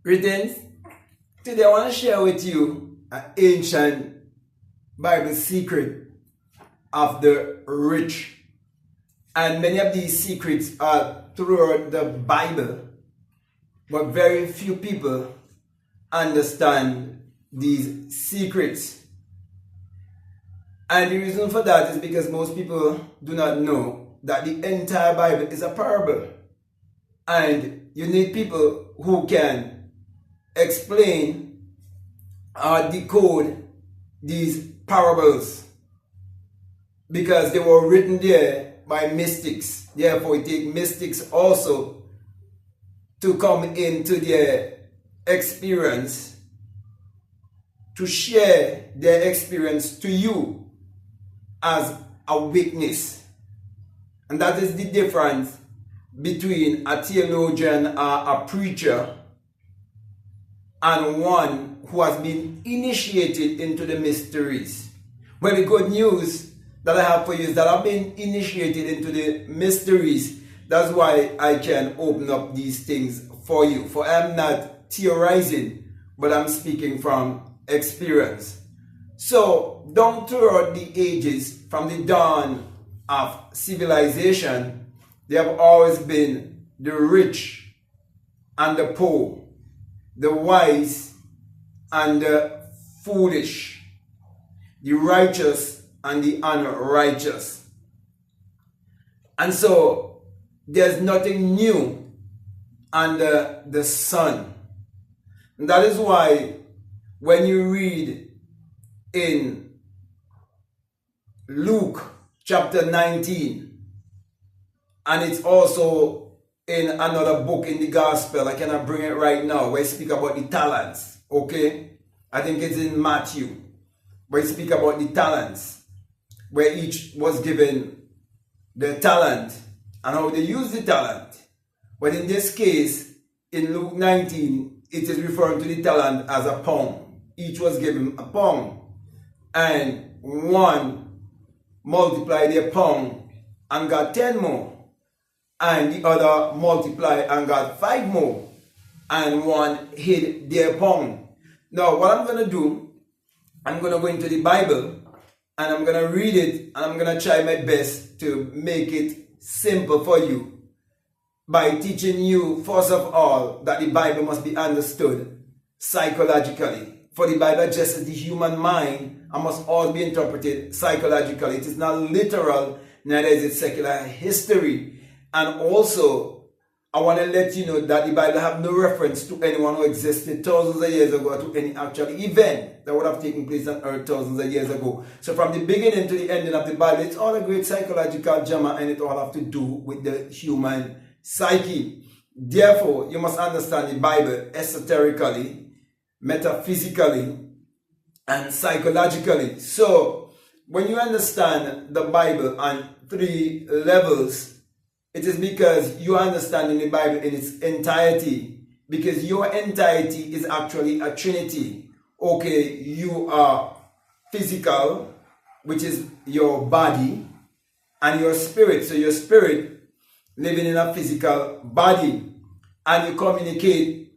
Greetings. Today I want to share with you an ancient Bible secret of the rich. And many of these secrets are throughout the Bible, but very few people understand these secrets. And the reason for that is because most people do not know that the entire Bible is a parable. And you need people who can explain or decode these parables, because they were written there by mystics. Therefore, it takes mystics also to come into their experience, to share their experience to you as a witness. And that is the difference between a theologian or a preacher and one who has been initiated into the mysteries. Well, the good news that I have for you is that I've been initiated into the mysteries. That's why I can open up these things for you. For I'm not theorizing, but I'm speaking from experience. So, down throughout the ages, from the dawn of civilization, there have always been the rich and the poor, the wise and the foolish, the righteous and the unrighteous. And so there's nothing new under the sun. And that is why when you read in Luke chapter 19, and it's also in another book in the gospel, I cannot bring it right now, where it speak about the talents, okay? I think it's in Matthew, where it speak about the talents, where each was given the talent and how they use the talent. But in this case, in Luke 19, it is referring to the talent as a pound. Each was given a pound, and one multiplied their pound and got 10 more. And the other multiplied and got 5 more, and one hid their pound. Now, what I'm going to do, I'm going to go into the Bible, and I'm going to read it, and I'm going to try my best to make it simple for you by teaching you, first of all, that the Bible must be understood psychologically. For the Bible just as the human mind and must all be interpreted psychologically. It is not literal, neither is it secular history. And also, I want to let you know that the Bible have no reference to anyone who existed thousands of years ago, to any actual event that would have taken place on earth thousands of years ago. So from the beginning to the ending of the Bible, it's all a great psychological drama, and it all have to do with the human psyche. Therefore, you must understand the Bible esoterically, metaphysically, and psychologically. So, when you understand the Bible on 3 levels, it is because you are understanding the Bible in its entirety. Because your entirety is actually a trinity. Okay, you are physical, which is your body, and your spirit. So your spirit living in a physical body. And you communicate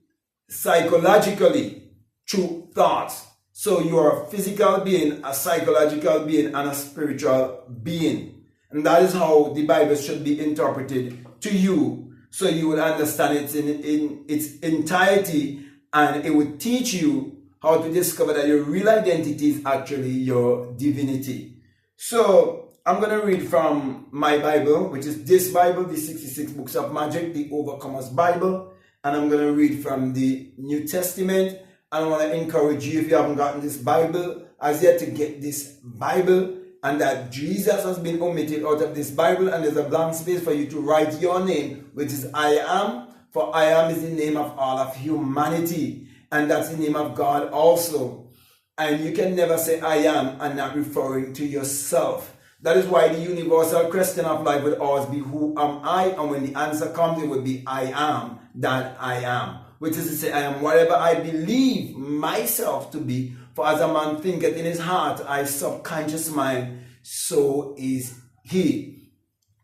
psychologically through thoughts. So you are a physical being, a psychological being, and a spiritual being. And that is how the Bible should be interpreted to you, so you will understand it in its entirety, and it will teach you how to discover that your real identity is actually your divinity. So I'm going to read from my Bible, which is this Bible, the 66 Books of Magic, the Overcomer's Bible. And I'm going to read from the New Testament. And I want to encourage you, if you haven't gotten this Bible as yet, to get this Bible. And that Jesus has been omitted out of this Bible, and there's a blank space for you to write your name, which is I am, for I am is the name of all of humanity, and that's the name of God also. And you can never say I am and not referring to yourself. That is why the universal question of life would always be, who am I? And when the answer comes, it would be I am that I am, which is to say, I am whatever I believe myself to be. For as a man thinketh in his heart, I subconscious mind, so is he.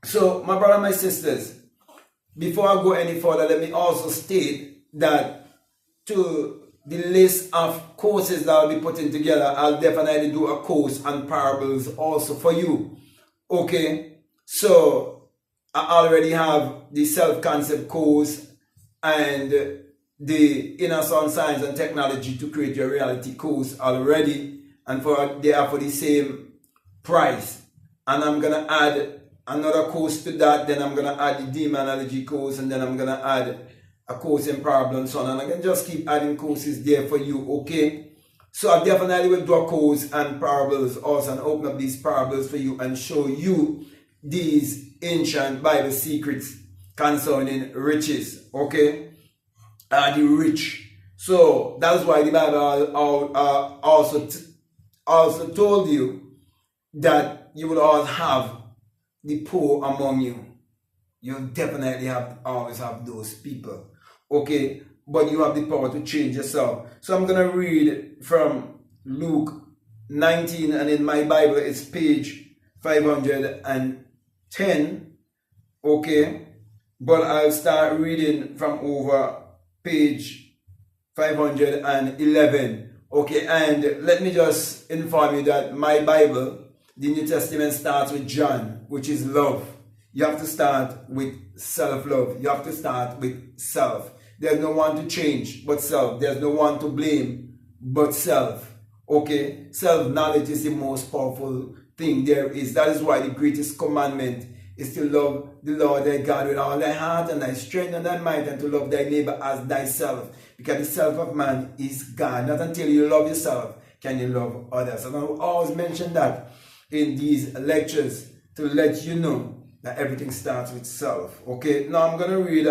So, my brother and my sisters, before I go any further, let me also state that to the list of courses that I'll be putting together, I'll definitely do a course on parables also for you. Okay, so I already have the self-concept course and the inner sound science and technology to create your reality course already, and they are for the same price. And I'm gonna add another course to that. Then I'm gonna add the demonology course, and then I'm gonna add a course in parable and so on. And I can just keep adding courses there for you. Okay, so I definitely will do a course on parables also, and open up these parables for you and show you these ancient Bible secrets concerning riches. Okay, the rich. So that's why the Bible also told you that you will always have the poor among you. You definitely always have those people. Okay, but you have the power to change yourself. So I'm gonna read from Luke 19, and in my Bible it's page 510. Okay, but I'll start reading from over page 511. Okay, and let me just inform you that my Bible, the New Testament, starts with John, which is love. You have to start with self-love. You have to start with self. There's no one to change but self. There's no one to blame but self. Okay? Self-knowledge is the most powerful thing there is. That is why the greatest commandment is to love the Lord thy God with all thy heart and thy strength and thy might, and to love thy neighbor as thyself. Because the self of man is God. Not until you love yourself can you love others. And I will always mention that in these lectures to let you know that everything starts with self. Okay, now I'm going to read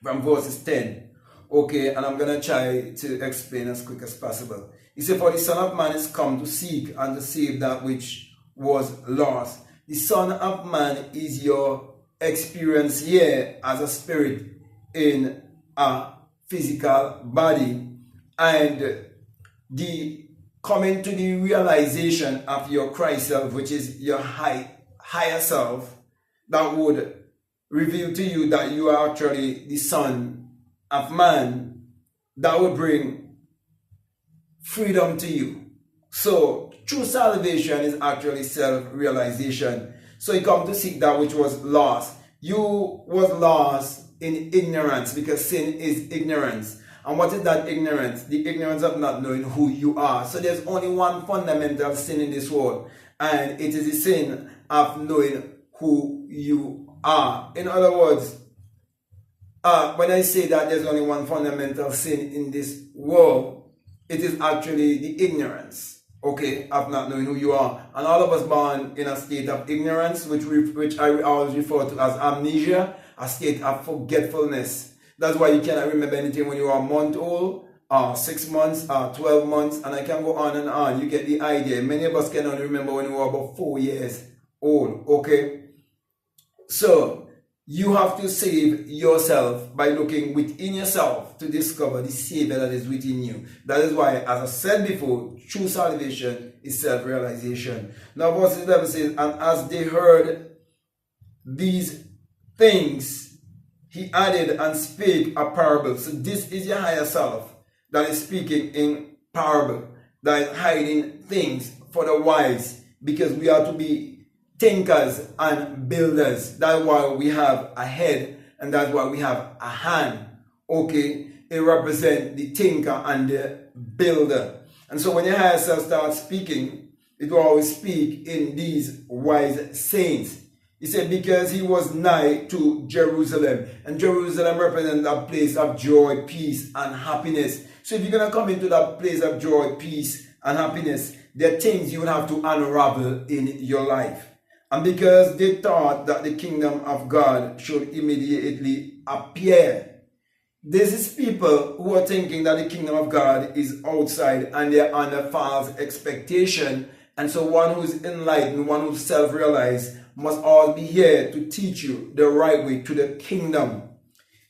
from verses 10. Okay, and I'm going to try to explain as quick as possible. He said, for the Son of Man is come to seek and to save that which was lost. The Son of Man is your experience here as a spirit in a physical body, and the coming to the realization of your Christ self, which is your higher self, that would reveal to you that you are actually the Son of Man, that would bring freedom to you. So true salvation is actually self-realization. So you come to seek that which was lost. You was lost in ignorance, because sin is ignorance. And what is that ignorance? The ignorance of not knowing who you are. So there's only one fundamental sin in this world, and it is the sin of knowing who you are. In other words, when I say that there's only one fundamental sin in this world, it is actually the ignorance, okay, of not knowing who you are. And all of us born in a state of ignorance, which I always refer to as amnesia, a state of forgetfulness. That's why you cannot remember anything when you are a month old, 6 months, 12 months, and I can go on and on. You get the idea. Many of us can only remember when we were about 4 years old, okay? So you have to save yourself by looking within yourself to discover the Savior that is within you. That is why, as I said before, true salvation is self-realization. Now verse 11 says, and as they heard these things, he added and spake a parable. So this is your higher self that is speaking in parable, that is hiding things for the wise, because we are to be thinkers and builders. That's why we have a head, and that's why we have a hand. Okay, it represents the thinker and the builder. And so when your higher self starts speaking, it will always speak in these wise sayings. He said, because he was nigh to Jerusalem. And Jerusalem represents a place of joy, peace, and happiness. So if you're going to come into that place of joy, peace, and happiness, there are things you will have to unravel in your life. And because they thought that the kingdom of God should immediately appear. This is people who are thinking that the kingdom of God is outside, and they're under false expectation. And so one who's enlightened, one who's self-realized, must always be here to teach you the right way to the kingdom.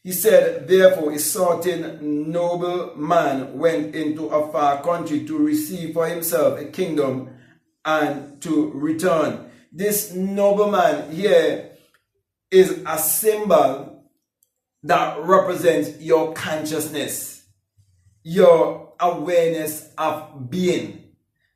He said, therefore, a certain noble man went into a far country to receive for himself a kingdom and to return. This nobleman here is a symbol that represents your consciousness. your awareness of being.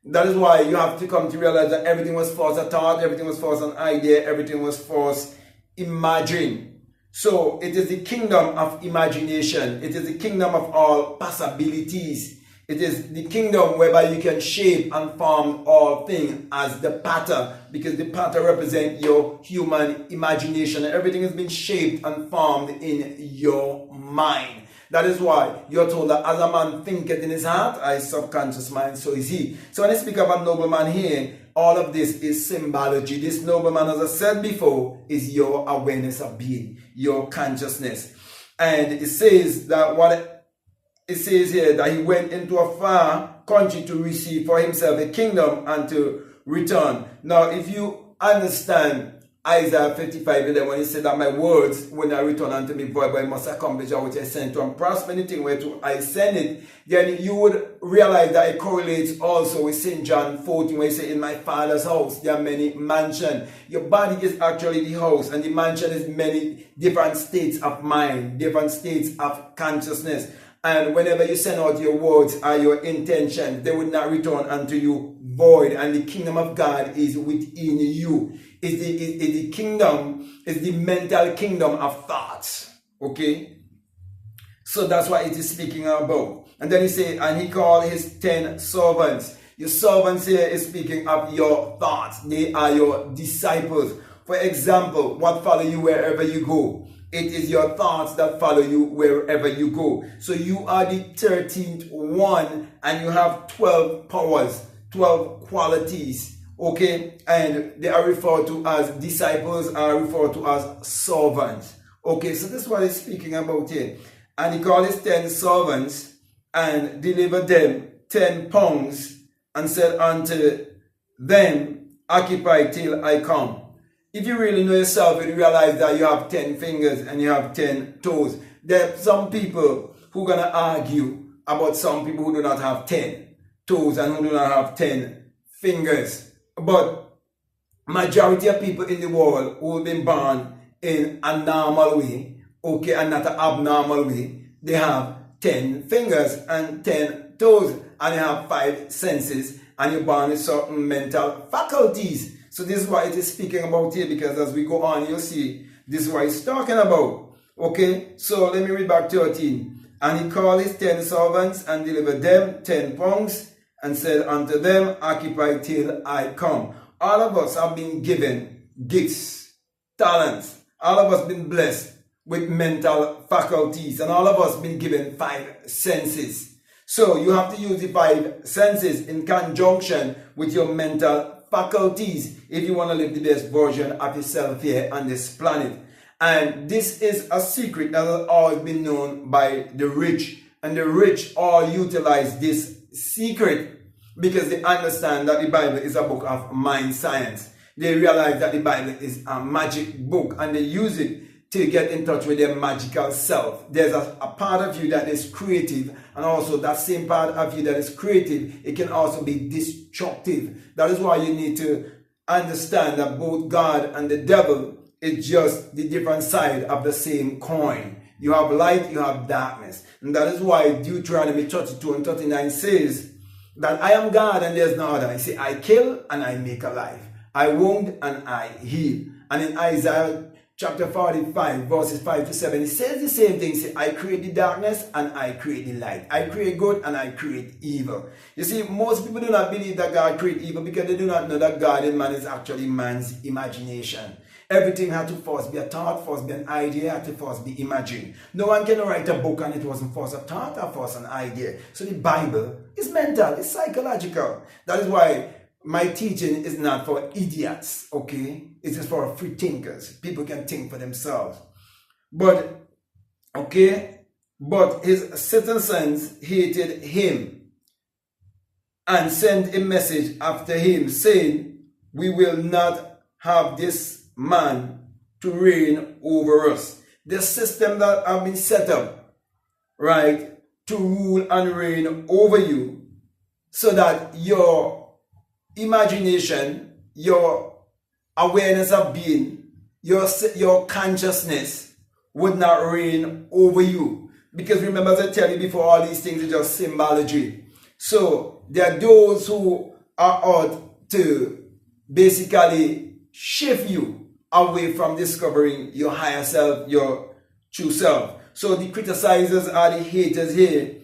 That is why you have to come to realize that everything was first a thought, everything was first an idea, everything was first imagined. So it is the kingdom of imagination. It is the kingdom of all possibilities. It is the kingdom whereby you can shape and form all things as the pattern, because the pattern represents your human imagination. Everything has been shaped and formed in your mind. That is why you're told that as a man thinketh in his heart, his subconscious mind, so is he. So when I speak of a nobleman here, all of this is symbology. This nobleman, as I said before, is your awareness of being, your consciousness. And it says that it says here that he went into a far country to receive for himself a kingdom and to return. Now, if you understand Isaiah 55:11, when he said that my words, when I return unto me void, but I must accomplish that which I sent to and prosper anything whereto I send it, then you would realize that it correlates also with St. John 14, where he said, in my Father's house there are many mansions. Your body is actually the house, and the mansion is many different states of mind, different states of consciousness. And whenever you send out your words or your intention, they would not return unto you void. And the kingdom of God is within you. Is the kingdom, is the mental kingdom of thoughts. Okay? So that's what it is speaking about. And then he said, and he called his 10 servants. Your servants here is speaking of your thoughts. They are your disciples. For example, what follow you wherever you go? It is your thoughts that follow you wherever you go. So you are the 13th one, and you have 12 powers, 12 qualities. Okay, and they are referred to as disciples, are referred to as servants. Okay, so this is what he's speaking about here. And he called his 10 servants and delivered them 10 pounds and said unto them, occupy till I come. If you really know yourself, you realize that you have 10 fingers and you have 10 toes. There are some people who are going to argue about some people who do not have 10 toes and who do not have 10 fingers. But majority of people in the world who have been born in a normal way, okay, and not an abnormal way, they have 10 fingers and 10 toes, and they have 5 senses, and you're born with certain mental faculties. So this is what it is speaking about here, because as we go on, you'll see this is what it's talking about. Okay, so let me read back 13. And he called his 10 servants and delivered them 10 pounds and said unto them, occupy till I come. All of us have been given gifts, talents. All of us been blessed with mental faculties, and all of us been given 5 senses. So you have to use the 5 senses in conjunction with your mental faculties if you want to live the best version of yourself here on this planet. And this is a secret that has always been known by the rich, and the rich all utilize this secret because they understand that the Bible is a book of mind science. They realize that the Bible is a magic book, and they use it to get in touch with their magical self. There's a part of you that is creative, and also that same part of you that is creative, it can also be destructive. That is why you need to understand that both God and the devil is just the different side of the same coin. You have light, you have darkness. And that is why Deuteronomy 32 and 39 says that I am God and there's no other. I say, I kill and I make alive. I wound and I heal. And in Isaiah chapter 45, verses 5 to 7, it says the same thing. Say, I create the darkness and I create the light. I create good and I create evil. You see, most people do not believe that God created evil because they do not know that God in man is actually man's imagination. Everything had to first be a thought, first be an idea, had to first be imagined. No one can write a book and it wasn't first a thought or first an idea. So the Bible is mental, it's psychological. That is why my teaching is not for idiots, okay? It is for free thinkers. People can think for themselves. But, okay, but his citizens hated him and sent a message after him saying, we will not have this man to reign over us. The system that have been set up, right, to rule and reign over you, so that your imagination, your awareness of being, your consciousness would not reign over you. Because remember, as I tell you before, all these things are just symbology. So there are those who are out to basically shift you away from discovering your higher self, your true self. So the criticizers are the haters here,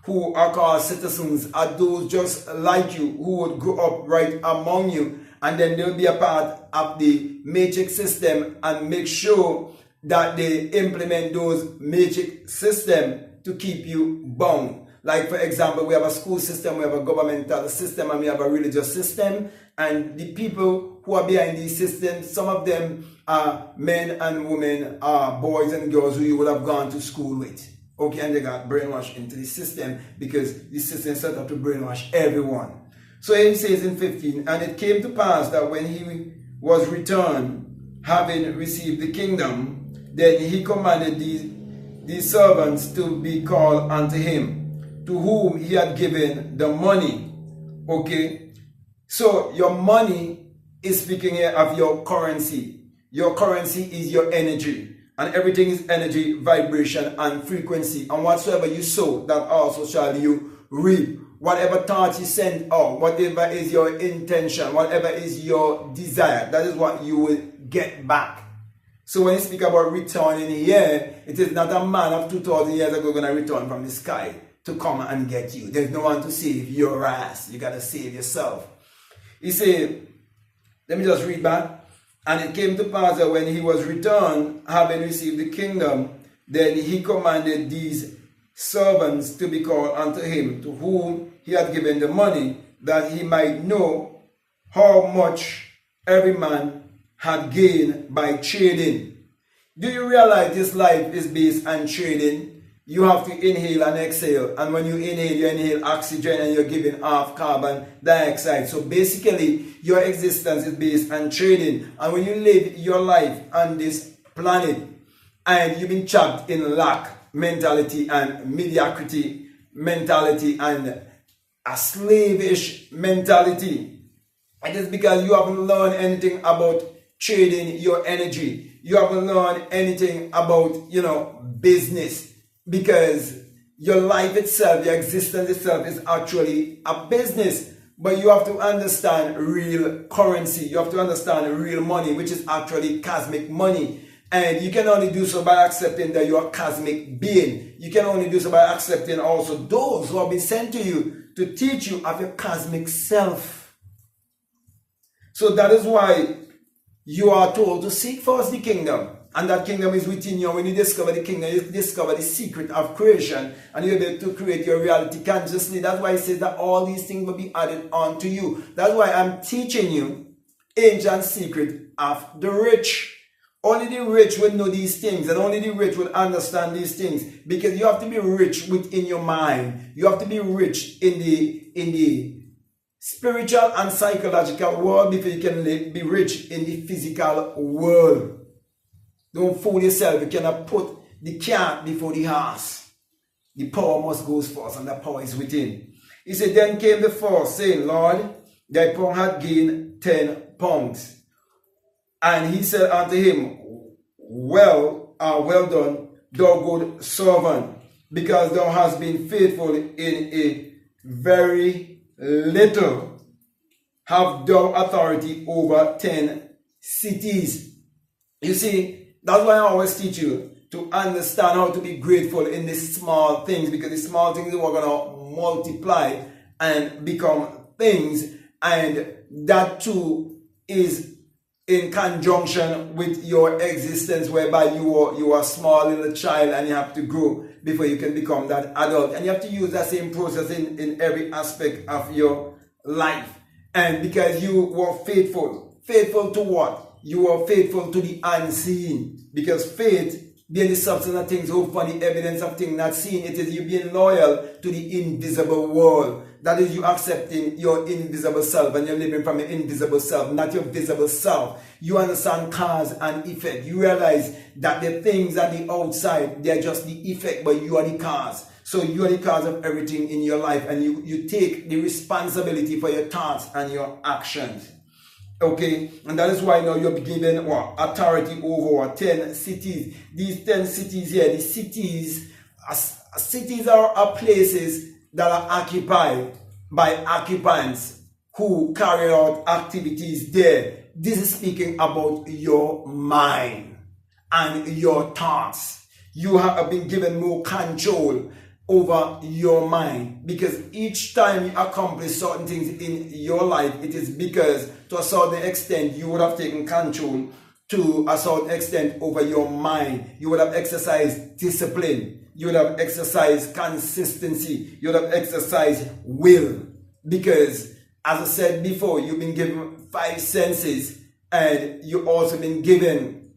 who are called citizens, are those just like you who would grow up right among you, and then they'll be a part of the matrix system and make sure that they implement those matrix system to keep you bound. Like, for example, we have a school system, we have a governmental system, and we have a religious system. And the people who are behind these systems, some of them are men and women, boys and girls who you would have gone to school with. Okay, and they got brainwashed into the system because the system is set up to brainwash everyone. So it says in 15, and it came to pass that when he was returned, having received the kingdom, then he commanded these servants to be called unto him, to whom he had given the money. Okay, so your money is speaking here of your currency. Your currency is your energy, and everything is energy, vibration, and frequency. And whatsoever you sow, that also shall you reap. Whatever thoughts you send out, whatever is your intention, whatever is your desire, that is what you will get back. So when you speak about returning here, it is not a man of 2,000 years ago going to return from the sky to come and get you. There's no one to save your ass. You got to save yourself. He said, let me just read back. And it came to pass that when he was returned, having received the kingdom, then he commanded these servants to be called unto him, to whom he had given the money, that he might know how much every man had gained by trading. Do you realize this life is based on trading? You have to inhale and exhale, and when you inhale oxygen and you're giving off carbon dioxide. So basically your existence is based on trading. And when you live your life on this planet and you've been trapped in lack mentality and mediocrity mentality and a slavish mentality, it is because you haven't learned anything about trading your energy. You haven't learned anything about, business. Because your life itself, your existence itself is actually a business. But you have to understand real currency. You have to understand real money, which is actually cosmic money. And you can only do so by accepting that you are a cosmic being. You can only do so by accepting also those who have been sent to you to teach you of your cosmic self. So that is why you are told to seek first the kingdom. And that kingdom is within you. When you discover the kingdom, you discover the secret of creation, and you're able to create your reality consciously. That's why it says that all these things will be added on to you. That's why I'm teaching you ancient secret of the rich. Only the rich will know these things, and only the rich will understand these things. Because you have to be rich within your mind. You have to be rich in the spiritual and psychological world before you can be rich in the physical world. Don't fool yourself. You cannot put the cart before the horse. The power must go first, and the power is within. He said, then came the first, saying, Lord, thy pound had gained 10 pounds. And he said unto him, well done, thou good servant, because thou hast been faithful in a very little. Have thou authority over 10 cities. You see, that's why I always teach you to understand how to be grateful in the small things, because the small things are going to multiply and become things, and that too is in conjunction with your existence, whereby you are a small little child and you have to grow before you can become that adult, and you have to use that same process in every aspect of your life. And because you were faithful to what? You are faithful to the unseen, because faith being the substance of things hoped for, the evidence of things not seen. It is you being loyal to the invisible world. That is you accepting your invisible self, and you're living from your invisible self, not your visible self. You understand cause and effect. You realize that the things at the outside, they're just the effect, but you are the cause. So you are the cause of everything in your life, and you take the responsibility for your thoughts and your actions. Okay, and that is why now you're given authority over 10 cities. These 10 cities here, the cities cities are places that are occupied by occupants who carry out activities there. This is speaking about your mind and your thoughts. You have been given more control over your mind, because each time you accomplish certain things in your life, it is because to a certain extent you would have taken control to a certain extent over your mind. You would have exercised discipline. You would have exercised consistency. You would have exercised will. Because, as I said before, you've been given 5 senses, and you've also been given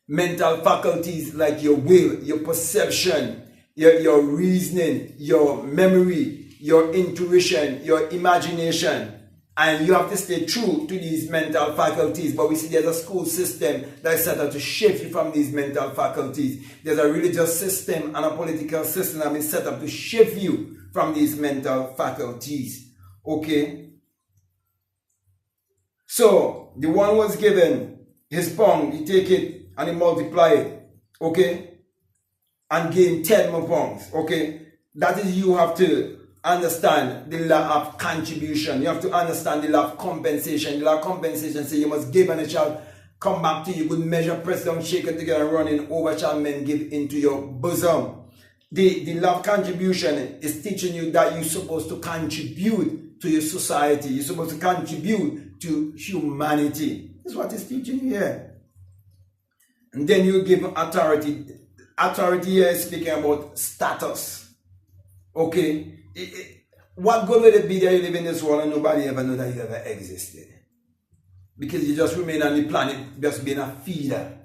mental faculties like your will, your perception, your reasoning, your memory, your intuition, your imagination. And you have to stay true to these mental faculties. But we see there's a school system that is set out to shift you from these mental faculties. There's a religious system and a political system that has been set up to shift you from these mental faculties. Okay? So, the one was given his pound, he take it and he multiply it. Okay? And gain 10 more pounds. Okay? That is, you have to understand the law of contribution. You have to understand the law of compensation. The law of compensation says you must give and it shall come back to you. Good measure, press down, shake it together, running over shall men give into your bosom. The law of contribution is teaching you that you're supposed to contribute to your society. You're supposed to contribute to humanity. That's what it's teaching you here. And then you give authority. Authority here is speaking about status. Okay? What good would it be that you live in this world and nobody ever knew that you ever existed? Because you just remain on the planet just being a feeder,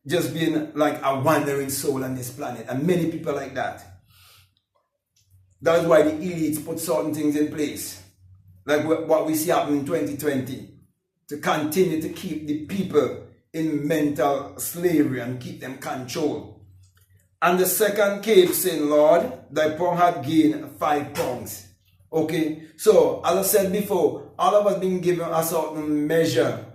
just being like a wandering soul on this planet, and many people like that. That's why the elites put certain things in place, like what we see happen in 2020, to continue to keep the people in mental slavery and keep them controlled. And the second came saying, Lord, thy pound had gained 5 pounds. Okay, so as I said before, all of us being given a certain measure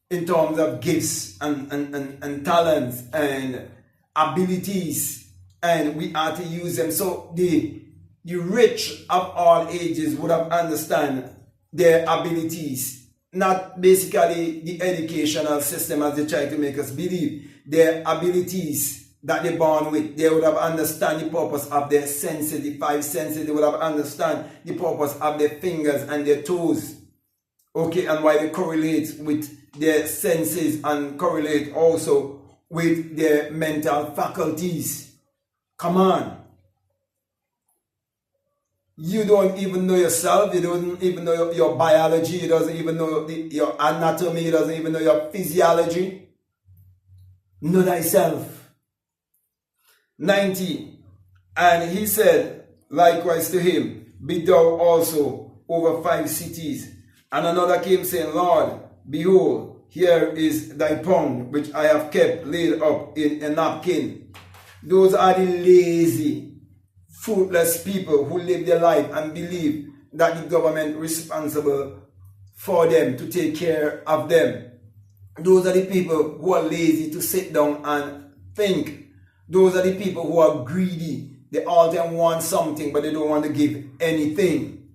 in terms of gifts and talents and abilities, and we are to use them. So the rich of all ages would have understand their abilities, not basically the educational system as they try to make us believe. Their abilities that they're born with, they would have understand the purpose of their senses, the 5 senses. They would have understand the purpose of their fingers and their toes. Okay, and why they correlate with their senses and correlate also with their mental faculties. Come on. You don't even know yourself. You don't even know your biology. You don't even know your anatomy. You don't even know your physiology. Know thyself. 90. And he said likewise to him, be thou also over 5 cities. And another came saying, Lord, behold, here is thy pound, which I have kept laid up in a napkin. Those are the lazy, fruitless people who live their life and believe that the government is responsible for them, to take care of them. Those are the people who are lazy to sit down and think. Those are the people who are greedy. They all them want something, but they don't want to give anything.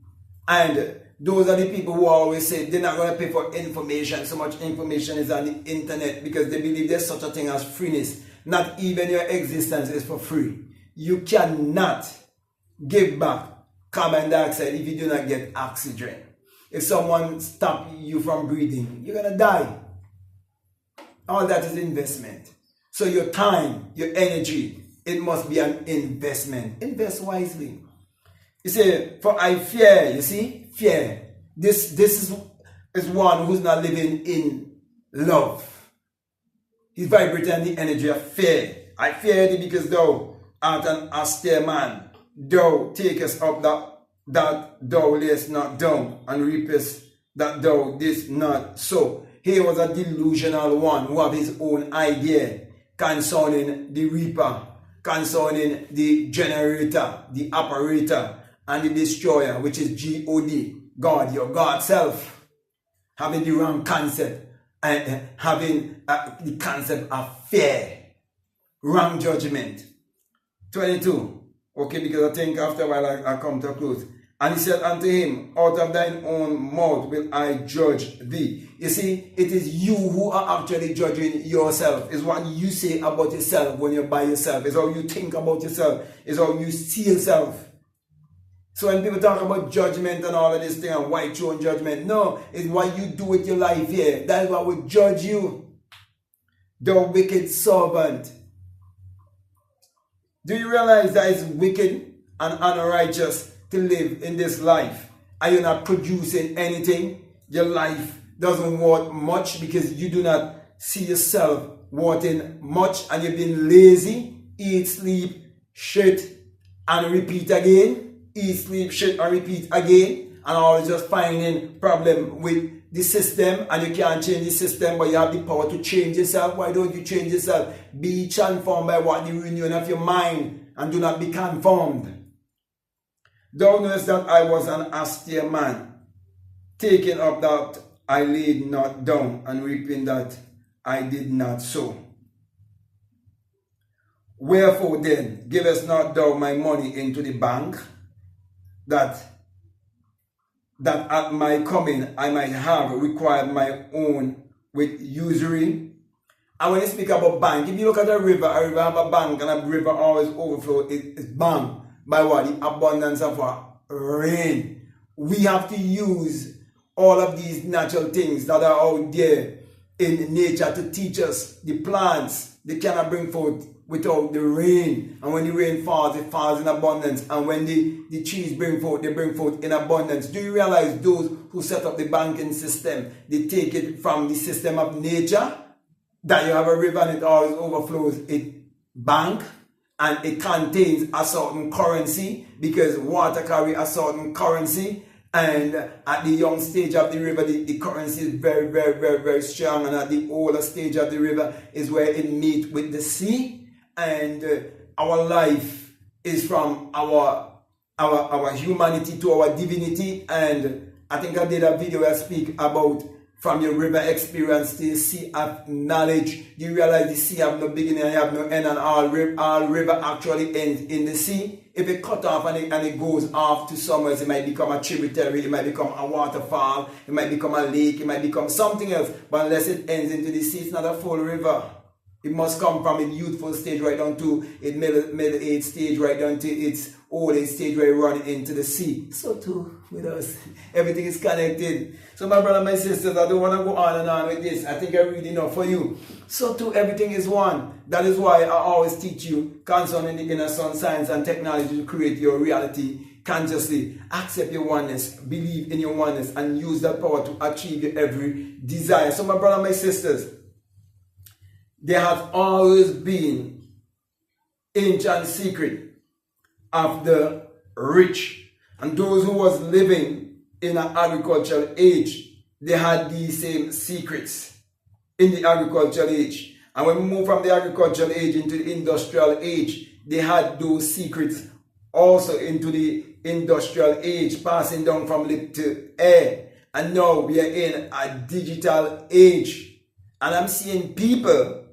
And those are the people who always say they're not going to pay for information. So much information is on the internet because they believe there's such a thing as freeness. Not even your existence is for free. You cannot give back carbon dioxide if you do not get oxygen. If someone stops you from breathing, you're going to die. All that is investment. So your time, your energy, it must be an investment. Invest wisely. You say, for I fear, you see, fear. This is one who's not living in love. He's vibrating the energy of fear. I fear thee because thou art an austere man. Thou takest up that thou layest not down, and reapest that thou didst not sow. He was a delusional one who had his own idea concerning the reaper, concerning the generator, the operator, and the destroyer, which is God, God, your God self, having the wrong concept, and having the concept of fear, wrong judgment. 22. Okay, because I think after a while I come to a close. And he said unto him, out of thine own mouth will I judge thee. You see, it is you who are actually judging yourself. It's what you say about yourself when you're by yourself. It's how you think about yourself. It's how you see yourself. So when people talk about judgment and all of this thing and white throne judgment, no, it's what you do with your life here. That is what will judge you. The wicked servant. Do you realize that it's wicked and unrighteous to live in this life? Are you not producing anything? Your life doesn't want much because you do not see yourself wanting much, and you've been lazy, eat, sleep, shit, and repeat again. Eat, sleep, shit, and repeat again, and always just finding problem with the system, and you can't change the system, but you have the power to change yourself. Why don't you change yourself? Be transformed by what the renewing of your mind, and do not be conformed. Thou knowest that I was an austere man, taking up that I laid not down, and reaping that I did not sow. Wherefore then givest not thou my money into the bank, that at my coming I might have required my own with usury? And when you speak about bank, if you look at a river have a bank, and a river always overflow. It's banked by what? The abundance of what? Rain. We have to use all of these natural things that are out there in nature to teach us. The plants, they cannot bring forth without the rain. And when the rain falls, it falls in abundance. And when the trees bring forth, they bring forth in abundance. Do you realize those who set up the banking system, they take it from the system of nature, that you have a river and it always overflows. It bank, and it contains a certain currency, because water carry a certain currency. And at the young stage of the river, the currency is very, very, very, very strong. And at the older stage of the river is where it meets with the sea. And our life is from our humanity to our divinity. And I think I did a video where I speak about from your river experience to the sea of knowledge. Do you realize the sea have no beginning and have no end, and all river actually ends in the sea? If it cut off and it goes off to somewhere, it might become a tributary, it might become a waterfall, it might become a lake, it might become something else. But unless it ends into the sea, it's not a full river. It must come from its youthful stage right down to its middle age stage, right down to its old age stage where it runs into the sea. So too with us. Everything is connected. So my brother, my sisters, I don't want to go on and on with this. I think I read enough for you. So too, everything is one. That is why I always teach you concerning the inner sun science and technology to create your reality consciously. Accept your oneness, believe in your oneness, and use that power to achieve your every desire. So my brother, my sisters, there has always been ancient secret of the rich, and those who was living in an agricultural age, they had these same secrets in the agricultural age. And when we move from the agricultural age into the industrial age, they had those secrets also into the industrial age, passing down from lip to air. And now we are in a digital age, and I'm seeing people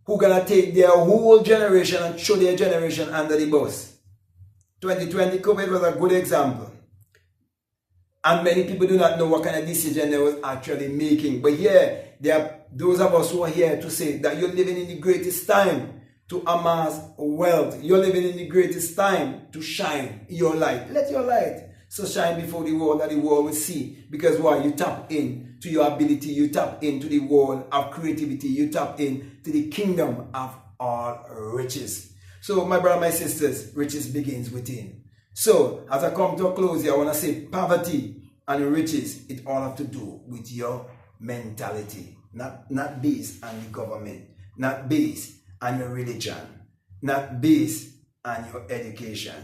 who gonna take their whole generation and throw their generation under the bus. 2020 COVID was a good example. And many people do not know what kind of decision they was actually making. But yeah, there are those of us who are here to say that you're living in the greatest time to amass wealth. You're living in the greatest time to shine your light. Let your light so shine before the world, that the world will see. Because why? You tap in to your ability, you tap into the world of creativity, you tap in to the kingdom of all riches. So my brother, my sisters, riches begins within. So as I come to a close here, I want to say poverty and riches, it all have to do with your mentality, not based on the government, not based on your religion, not based on your education.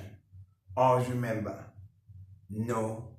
Always remember, know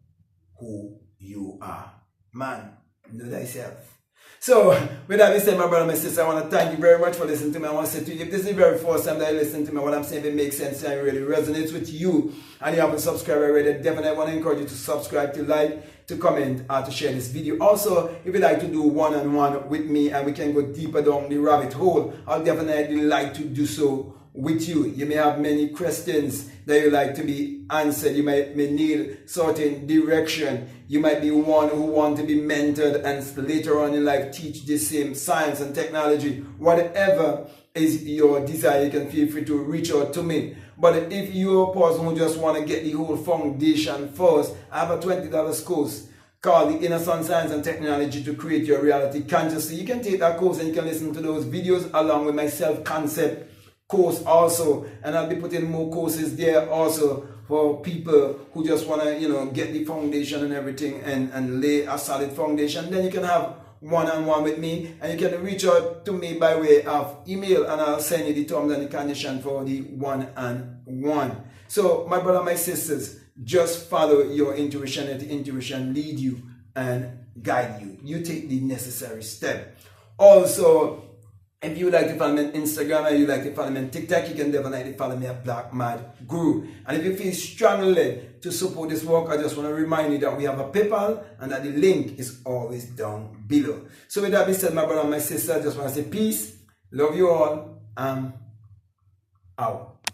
who you are. Man, know thyself. So, with that being said, my brother, my sister, I want to thank you very much for listening to me. I want to say to you, if this is the very first time that you listen to me, what I'm saying, if it makes sense and it really resonates with you, and you haven't subscribed already, definitely want to encourage you to subscribe, to like, to comment, to share this video. Also, if you'd like to do one-on-one with me and we can go deeper down the rabbit hole, I'll definitely like to do so with you. You may have many questions that you like to be answered. You may need certain direction. You might be one who want to be mentored and later on in life teach the same science and technology. Whatever is your desire, you can feel free to reach out to me. But if you're a person who just want to get the whole foundation first, I have a $20 course called the Inner Sun Science and Technology to Create Your Reality Consciously. You can take that course and you can listen to those videos along with my self-concept course also. And I'll be putting more courses there also for people who just want to, get the foundation and everything and lay a solid foundation. Then you can have one-on-one with me, and you can reach out to me by way of email, and I'll send you the terms and the condition for the one-on-one. So my brother, my sisters, just follow your intuition. Let the intuition lead you and guide you. You take the necessary step. Also, if you like to follow me on Instagram and you like to follow me on TikTok, you can definitely follow me at BlackMadGuru. And if you feel strongly to support this work, I just want to remind you that we have a PayPal and that the link is always down below. So with that being said, my brother and my sister, I just want to say peace, love you all, out.